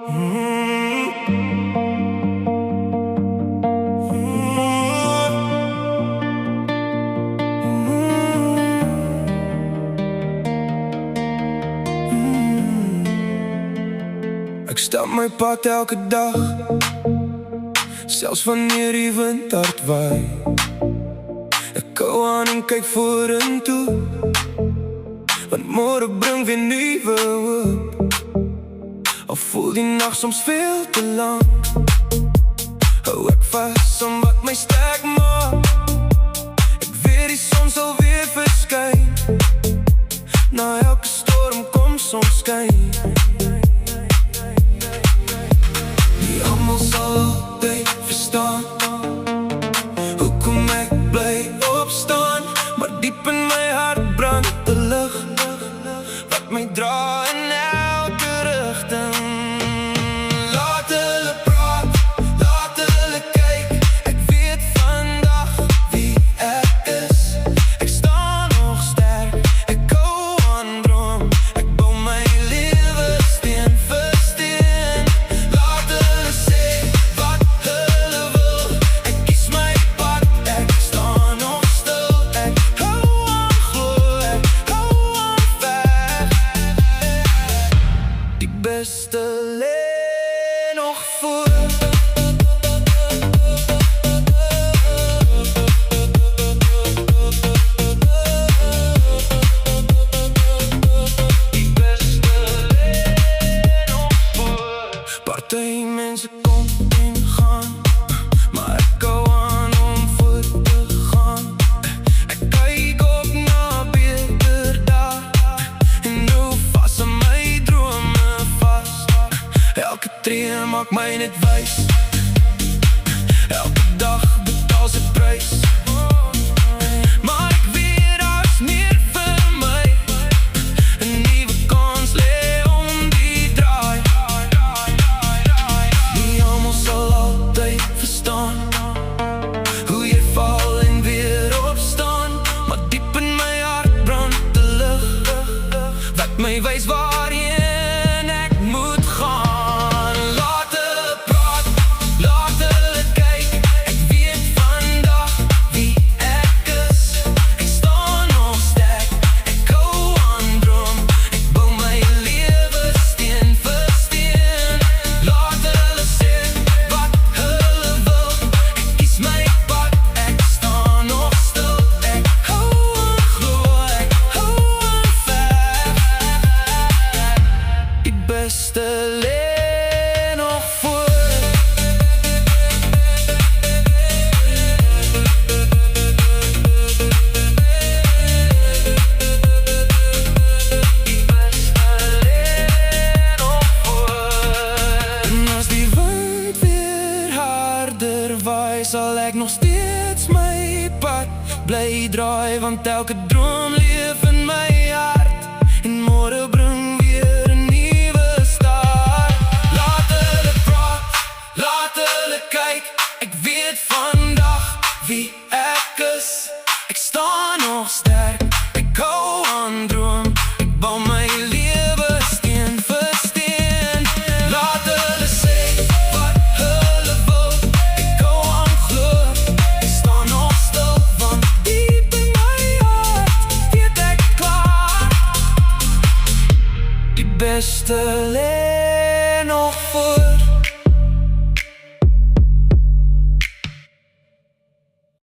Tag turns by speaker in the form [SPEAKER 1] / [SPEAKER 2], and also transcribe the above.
[SPEAKER 1] Ek stap my pad elke dag, selfs wanneer die wind hard waai. Ek hou aan en kyk vorentoe, want môre bring weer nuwe hoop. Al voel die nag soms veel te lang, hou ek vas om wat my sterk maak. Ek weet die son sal weer verskyn, na elke storm kom sonskyn. Die almal sal altyd verstaan hoekom ek bly opstaan, maar diep in my hart brand 'n lig wat my dra in elke rigting. Laat hulle praat, laat hulle kyk, ek weet vandag wie ek is. Ek staan nog sterk, ek hou aan droom, ek bou my lewe steen vir steen. Laat hulle sê wat hulle wil, ek kies my pad, ek staan nog stil. Ek hou aan glo, ek hou aan veg. Die beste lê nog voor. Die beste lê nog voor. Party mense kom en gaan, maar ek hou aan om voort te gaan. Ek kyk op na beter dae en hou vas aan my drome vas. Elke tree maak my net wys, elke dag betaal sy prys. Maar ek weet daar's meer vir my, 'n nuwe kans lê om die draai. Nie almal sal altyd verstaan hoe jy val en weer opstaan, maar diep in my hart brand 'n lig wat my wys waarheen ek moet gaan. Laat hulle praat, laat hulle kyk, ek weet vandag wie ek is. Ek staan nog sterk, ek hou aan droom, ek bou my lewe steen vir steen. Laat hulle sê wat hulle wil, ek kies my pad, ek staan nog stil. Ek hou aan glo, ek hou aan veg. Die beste lê nog voor. Die beste lê nog voor. En as die wind weer harder waai, sal ek nog steeds my pad bly draai, want elke droom leef in my hart en môre bring weer 'n nuwe start. Laat hulle praat, laat hulle kyk, ek weet vandag wie ek is. Ek staan nog sterk, ek hou aan droom, ek bou my lewe steen vir steen. Laat hulle sê wat hulle wil, ek hou aan glo, ek staan nog stil, want diep in my hart weet ek klaar. Die beste lê